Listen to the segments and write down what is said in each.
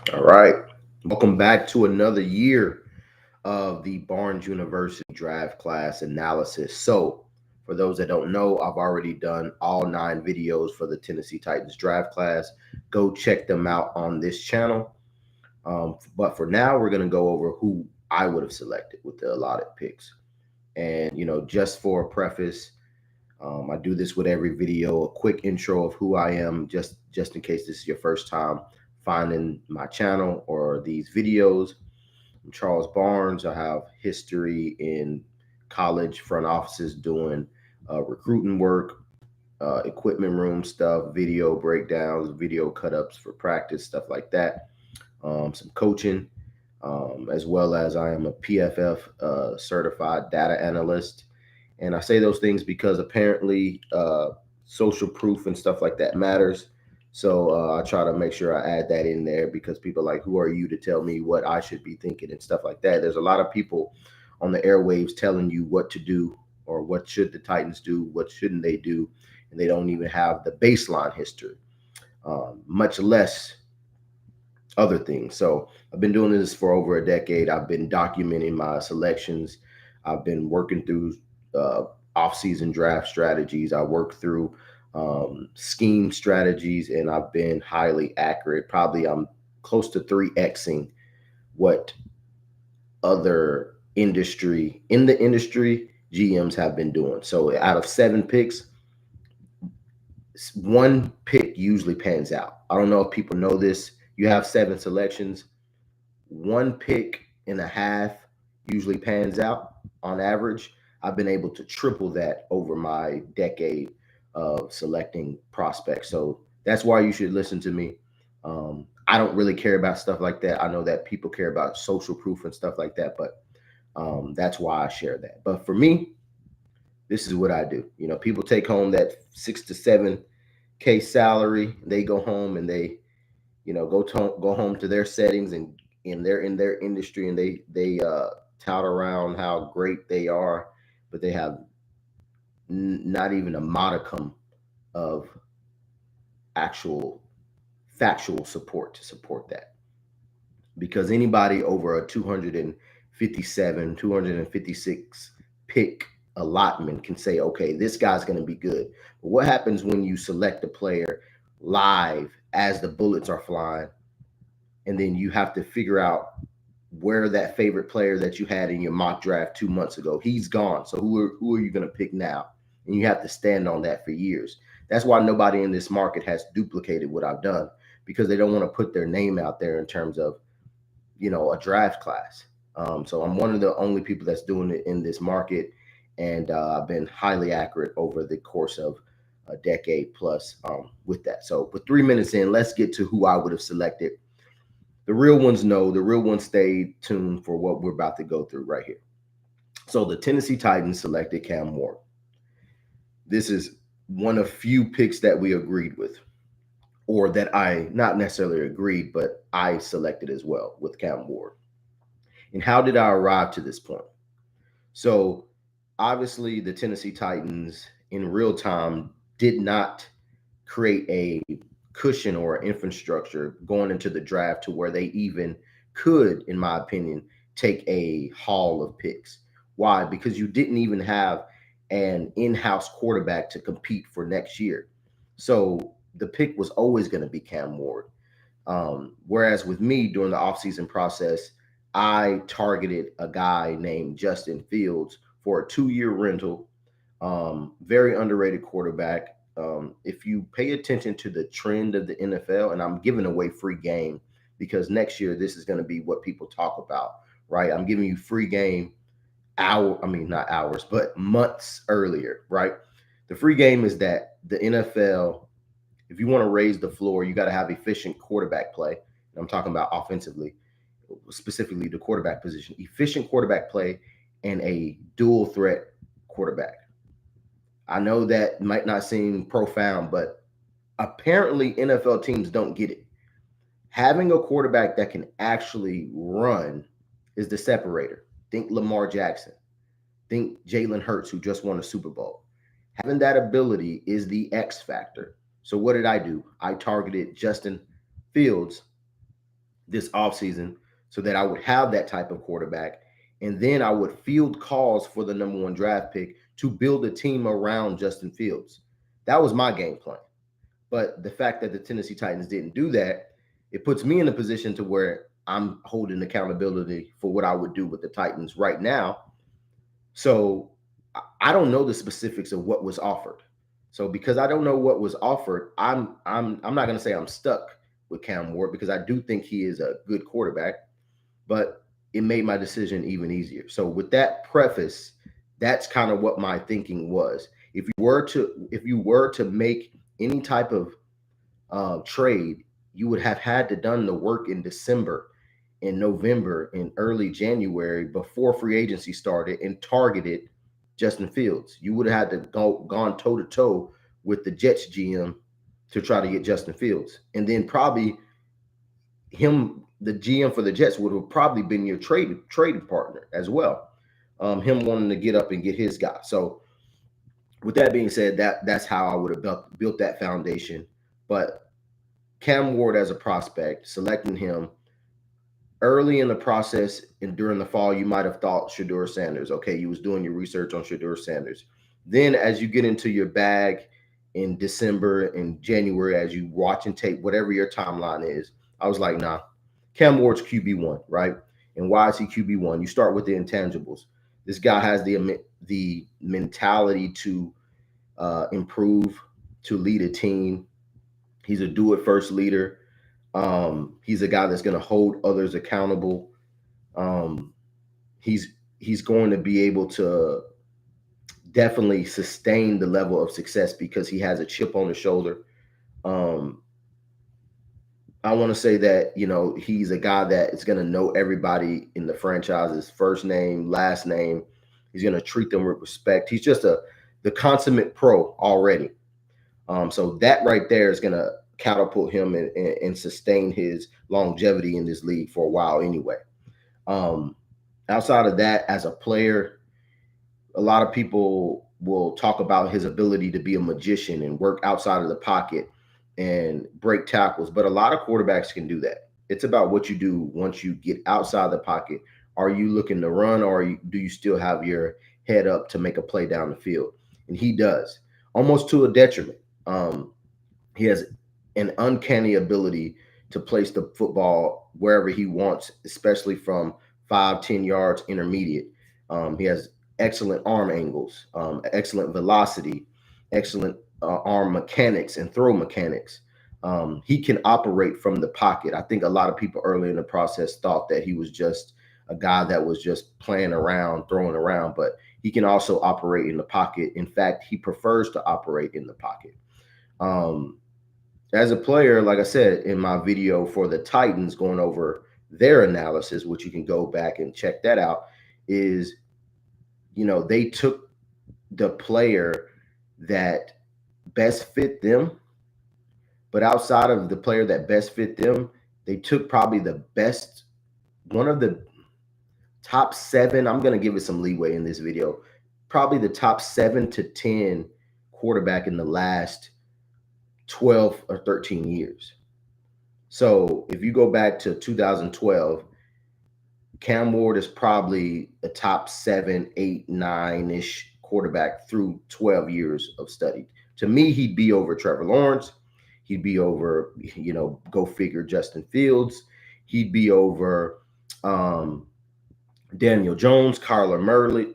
All right. Welcome back to another year of the Barnes University Draft Class Analysis. So, for those that don't know, I've already done all 9 videos for the Tennessee Titans Draft Class. Go check them out on this channel. But for now, we're going to go over who I would have selected with the allotted picks. And, just for a preface, I do this with every video, a quick intro of who I am, just in case this is your first time finding my channel or these videos. I'm Charles Barnes. I have history in college front offices doing recruiting work, equipment room stuff, video breakdowns, video cut ups for practice, stuff like that. Some coaching, as well as I am a PFF certified data analyst. And I say those things because apparently social proof and stuff like that matters. So I try to make sure I add that in there because people are like, who are you to tell me what I should be thinking and stuff like that. There's a lot of people on the airwaves telling you what to do or what should the Titans do, what shouldn't they do, and they don't even have the baseline history, much less other things. So I've been doing this for over a decade. I've been documenting my selections. I've been working through uh, off-season draft strategies. I work through scheme strategies, and I've been highly accurate. Probably I'm close to 3xing what other industry in the industry GMs have been doing. So out of 7 picks, one pick usually pans out. I don't know if people know this. You have 7 selections, 1.5 pick usually pans out on average. I've been able to triple that over my decade of selecting prospects. So that's why you should listen to me. I don't really care about stuff like that. I know that people care about social proof and stuff like that, but that's why I share that. But for me, this is what I do. People take home that 6 to 7K salary. They go home and they go home to their settings and they're in their industry and they tout around how great they are, but they have not even a modicum of actual factual support to support that. Because anybody over a 257, 256 pick allotment can say, okay, this guy's going to be good. But what happens when you select a player live as the bullets are flying, and then you have to figure out where that favorite player that you had in your mock draft 2 months ago, he's gone. So who are you going to pick now? And you have to stand on that for years. That's why nobody in this market has duplicated what I've done, because they don't want to put their name out there in terms of a draft class. So I'm one of the only people that's doing it in this market, and I've been highly accurate over the course of a decade plus with that. So with 3 minutes in, let's get to who I would have selected. The real ones know, the real ones stay tuned for what we're about to go through right here. So the Tennessee Titans selected Cam Ward. This is one of few picks that we agreed with, or that I not necessarily agreed, but I selected as well with Cam Ward. And how did I arrive to this point? So obviously, the Tennessee Titans in real time did not create a cushion or infrastructure going into the draft to where they even could, in my opinion, take a haul of picks. Why? Because you didn't even have an in-house quarterback to compete for next year. So the pick was always going to be Cam Ward. Whereas with me during the offseason process, I targeted a guy named Justin Fields for a 2-year rental. Very underrated quarterback. If you pay attention to the trend of the NFL, and I'm giving away free game because next year this is going to be what people talk about, right? I'm giving you free game not hours, but months earlier, right? The free game is that the NFL, if you want to raise the floor, you got to have efficient quarterback play. I'm talking about offensively, specifically the quarterback position, efficient quarterback play, and a dual threat quarterback. I know that might not seem profound, but apparently NFL teams don't get it. Having a quarterback that can actually run is the separator. Think Lamar Jackson. Think Jalen Hurts, who just won a Super Bowl. Having that ability is the X factor. So what did I do? I targeted Justin Fields, this offseason so that I would have that type of quarterback. And then I would field calls for the number one draft pick to build a team around Justin Fields. That was my game plan. But the fact that the Tennessee Titans didn't do that, it puts me in a position to where I'm holding accountability for what I would do with the Titans right now. So I don't know the specifics of what was offered. So because I don't know what was offered, I'm not going to say I'm stuck with Cam Ward because I do think he is a good quarterback, but it made my decision even easier. So with that preface, that's kind of what my thinking was. If you were to make any type of trade, you would have had to done the work in December, in November, in early January before free agency started and targeted Justin Fields. You would have had to gone toe to toe with the Jets GM to try to get Justin Fields, and then probably the GM for the Jets would have probably been your traded partner as well. Him wanting to get up and get his guy. So with that being said, that's how I would have built that foundation. But Cam Ward as a prospect, selecting him early in the process and during the fall, you might have thought Shedeur Sanders. Okay, you was doing your research on Shedeur Sanders. Then as you get into your bag in December and January, as you watch and tape, whatever your timeline is, I was like, nah, Cam Ward's QB1, right? And why is he QB1? You start with the intangibles. This guy has the mentality to improve, to lead a team. He's a do-it-first leader. He's a guy that's going to hold others accountable. He's going to be able to definitely sustain the level of success because he has a chip on his shoulder. I want to say that, he's a guy that is going to know everybody in the franchise's first name, last name. He's going to treat them with respect. He's just the consummate pro already. So that right there is going to catapult him and sustain his longevity in this league for a while anyway. Outside of that, as a player, a lot of people will talk about his ability to be a magician and work outside of the pocket and break tackles, but a lot of quarterbacks can do that. It's about what you do once you get outside the pocket. Are you looking to run, or do you still have your head up to make a play down the field? And he does, almost to a detriment. He has an uncanny ability to place the football wherever he wants, especially from 5-10 yards intermediate. He has excellent arm angles, excellent velocity, excellent arm mechanics and throw mechanics. He can operate from the pocket. I think a lot of people early in the process thought that he was just a guy that was just playing around, throwing around, but he can also operate in the pocket. In fact, he prefers to operate in the pocket. As a player, like I said in my video for the Titans, going over their analysis, which you can go back and check that out, is, they took the player that best fit them, but outside of the player that best fit them, they took probably one of the top 7. I'm going to give it some leeway in this video. Probably the top 7 to 10 quarterback in the last 12 or 13 years. So if you go back to 2012, Cam Ward is probably a top 7, 8, 9-ish quarterback through 12 years of study. To me, he'd be over Trevor Lawrence. He'd be over, go figure, Justin Fields. He'd be over Daniel Jones, Kyler Murray.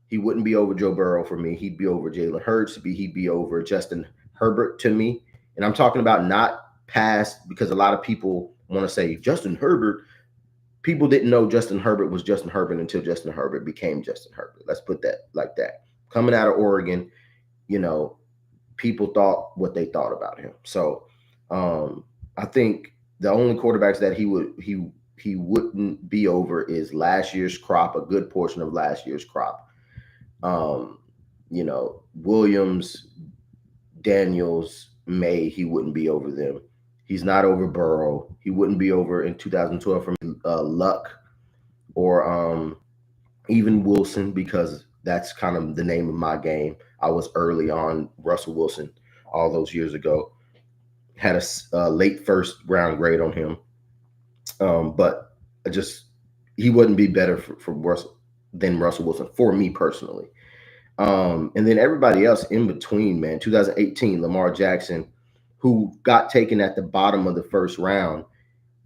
He wouldn't be over Joe Burrow for me. He'd be over Jalen Hurts. He'd be over Justin Herbert to me. And I'm talking about not past, because a lot of people want to say Justin Herbert. People didn't know Justin Herbert was Justin Herbert until Justin Herbert became Justin Herbert. Let's put that like that. Coming out of Oregon, people thought what they thought about him. So I think the only quarterbacks that he wouldn't be over is last year's crop, a good portion of last year's crop. Williams, Daniels, May, he wouldn't be over them. He's not over Burrow. He wouldn't be over in 2012 from Luck or even Wilson, because that's kind of the name of my game. I was early on Russell Wilson all those years ago. Had a late first round grade on him, but I just he wouldn't be better for Russell than Russell Wilson for me personally. And then everybody else in between, man. 2018, Lamar Jackson, who got taken at the bottom of the first round.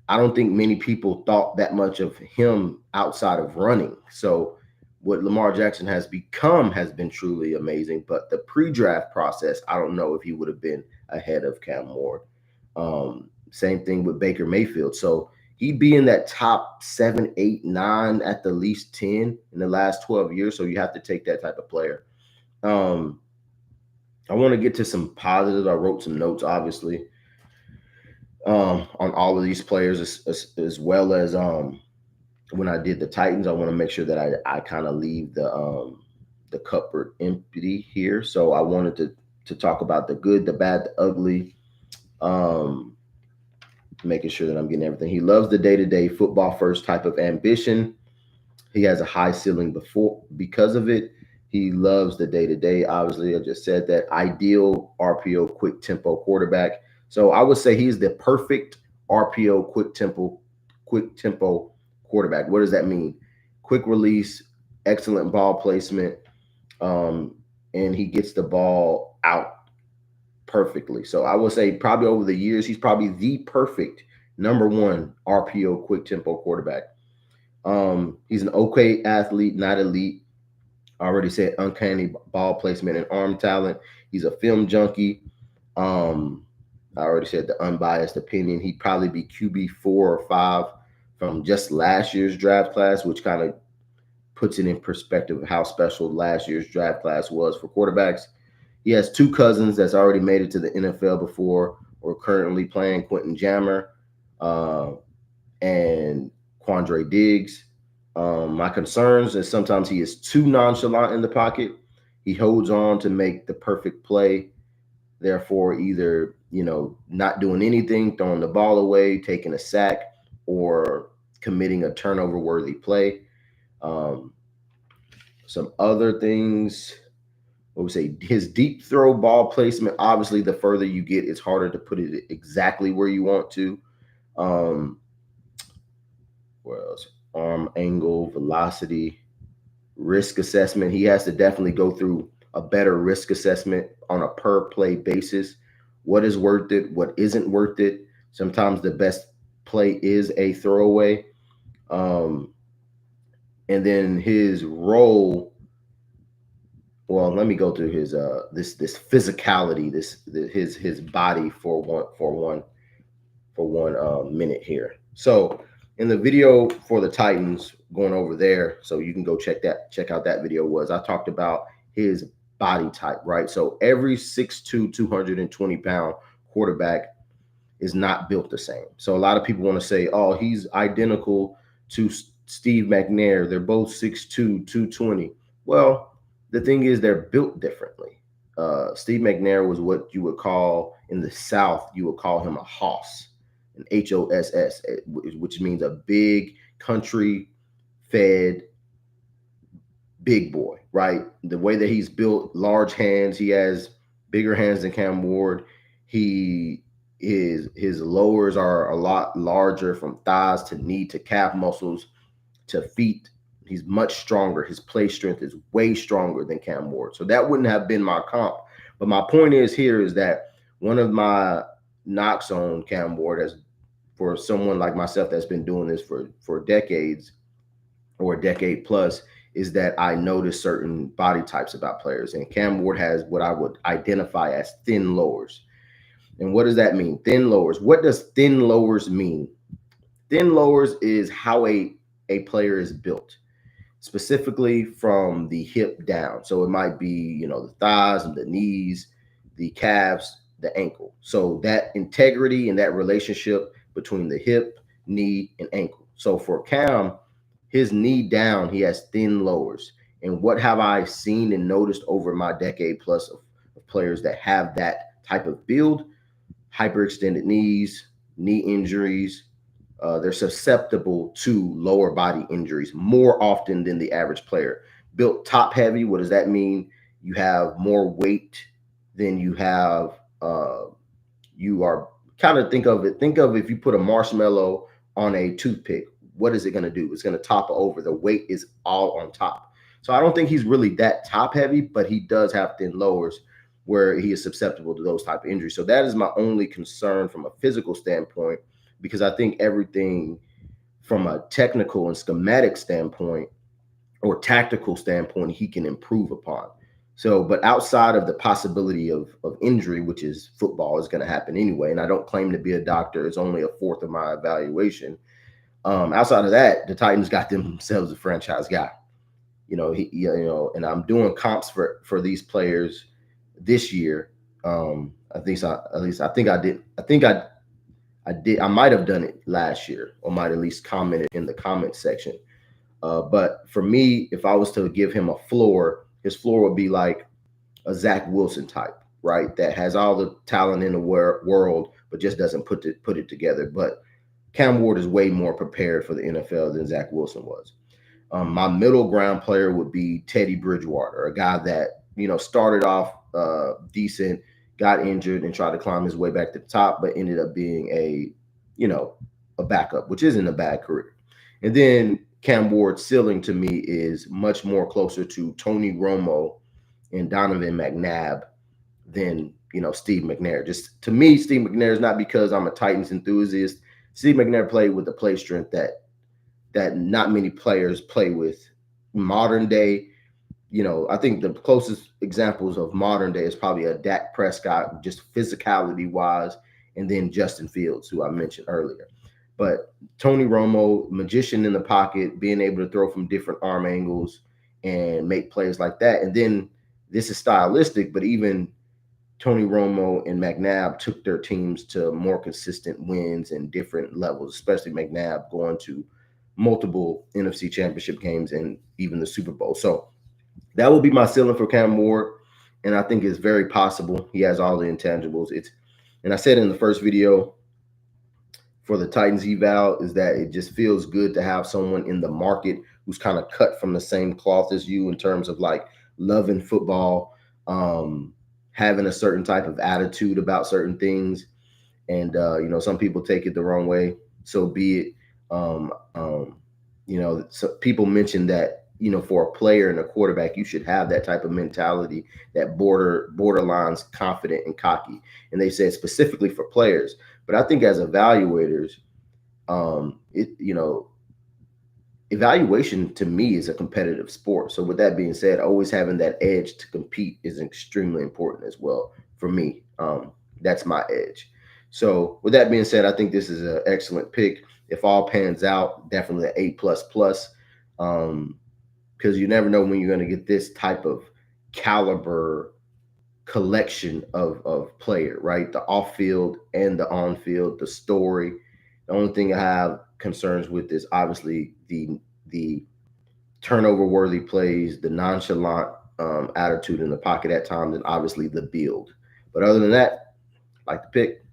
I don't think many people thought that much of him outside of running. So what Lamar Jackson has become has been truly amazing. But the pre-draft process, I don't know if he would have been ahead of Cam Ward. Same thing with Baker Mayfield. So he'd be in that top 7, 8, 9 at the least 10 in the last 12 years. So you have to take that type of player. I want to get to some positives. I wrote some notes, obviously, on all of these players, as well as when I did the Titans. I want to make sure that I kind of leave the cupboard empty here. So I wanted to talk about the good, the bad, the ugly, making sure that I'm getting everything. He loves the day-to-day football first type of ambition. He has a high ceiling because of it. He loves the day-to-day. Obviously, I just said that. Ideal RPO quick tempo quarterback. So I would say he's the perfect RPO quick tempo quarterback. What does that mean? Quick release, excellent ball placement, and he gets the ball out perfectly. So I would say probably over the years, he's probably the perfect number one RPO quick tempo quarterback. He's an okay athlete, not elite. I already said uncanny ball placement and arm talent. He's a film junkie. I already said the unbiased opinion. He'd probably be QB 4 or 5 from just last year's draft class, which kind of puts it in perspective of how special last year's draft class was for quarterbacks. He has 2 cousins that's already made it to the NFL before or currently playing, Quentin Jammer and Quandre Diggs. My concerns is sometimes he is too nonchalant in the pocket. He holds on to make the perfect play. Therefore, either, not doing anything, throwing the ball away, taking a sack, or committing a turnover-worthy play. Some other things, what we say, his deep throw ball placement. Obviously, the further you get, it's harder to put it exactly where you want to. Where else? Arm angle, velocity, risk assessment. He has to definitely go through a better risk assessment on a per play basis. What is worth it? What isn't worth it? Sometimes the best play is a throwaway. And then his role. Well, let me go through his this physicality, his body for one minute here. So in the video for the Titans, going over there, so you can go check out that video, I talked about his body type, right? So every 6'2", 220-pound quarterback is not built the same. So a lot of people want to say, oh, he's identical to Steve McNair. They're both 6'2", 220. Well, the thing is they're built differently. Steve McNair was what you would call, in the South, you would call him a hoss, an HOSS, which means a big country fed big boy, right? The way that he's built, large hands, he has bigger hands than Cam Ward. His lowers are a lot larger, from thighs to knee to calf muscles to feet. He's much stronger. His play strength is way stronger than Cam Ward. So that wouldn't have been my comp. But my point is that one of my knocks on Cam Ward, as for someone like myself that's been doing this for decades or a decade plus, is that I notice certain body types about players. And Cam Ward has what I would identify as thin lowers. And what does that mean? Thin lowers. What does thin lowers mean? Thin lowers is how a player is built, specifically from the hip down. So it might be, the thighs and the knees, the calves, the ankle. So that integrity and that relationship between the hip, knee, and ankle. So for Cam, his knee down, he has thin lowers. And what have I seen and noticed over my decade plus of players that have that type of build? Hyperextended knees, knee injuries. They're susceptible to lower body injuries more often than the average player. Built top heavy, what does that mean? You have more weight than you have, you are kind of think of it. Think of if you put a marshmallow on a toothpick, what is it going to do? It's going to topple over. The weight is all on top. So I don't think he's really that top heavy, but he does have thin lowers where he is susceptible to those type of injuries. So that is my only concern from a physical standpoint, because I think everything from a technical and schematic standpoint or tactical standpoint he can improve upon. So, but outside of the possibility of injury, which is football, is going to happen anyway, and I don't claim to be a doctor. It's only a fourth of my evaluation. Outside of that, the Titans got themselves a franchise guy. And I'm doing comps for these players this year. I might have done it last year, or might at least comment it in the comment section. But for me, if I was to give him a floor, his floor would be like a Zach Wilson type, right? That has all the talent in the world, but just doesn't put it together. But Cam Ward is way more prepared for the NFL than Zach Wilson was. My middle ground player would be Teddy Bridgewater, a guy that, started off decent, got injured, and tried to climb his way back to the top, but ended up being a backup, which isn't a bad career. And then Cam Ward's ceiling to me is much more closer to Tony Romo and Donovan McNabb than, Steve McNair. Just to me, Steve McNair is not because I'm a Titans enthusiast. Steve McNair played with the play strength that not many players play with. Modern day, I think the closest examples of modern day is probably a Dak Prescott, just physicality wise, and then Justin Fields, who I mentioned earlier. But Tony Romo, magician in the pocket, being able to throw from different arm angles and make plays like that. And then this is stylistic, but even Tony Romo and McNabb took their teams to more consistent wins and different levels, especially McNabb going to multiple NFC championship games and even the Super Bowl. So that will be my ceiling for Cam Ward. And I think it's very possible. He has all the intangibles. And I said in the first video for the Titans eval is that it just feels good to have someone in the market who's kind of cut from the same cloth as you in terms of like loving football, having a certain type of attitude about certain things. And, some people take it the wrong way. So be it. So people mention that, for a player and a quarterback, you should have that type of mentality, that borderlines confident and cocky. And they said specifically for players. But I think as evaluators, evaluation to me is a competitive sport. So with that being said, always having that edge to compete is extremely important as well for me. That's my edge. So with that being said, I think this is an excellent pick. If all pans out, definitely an A++. Because you never know when you're going to get this type of caliber collection of player, right? The off field and the on field, the story. The only thing I have concerns with is obviously the turnover worthy plays, the nonchalant attitude in the pocket at times, and obviously the build. But other than that, I like the pick.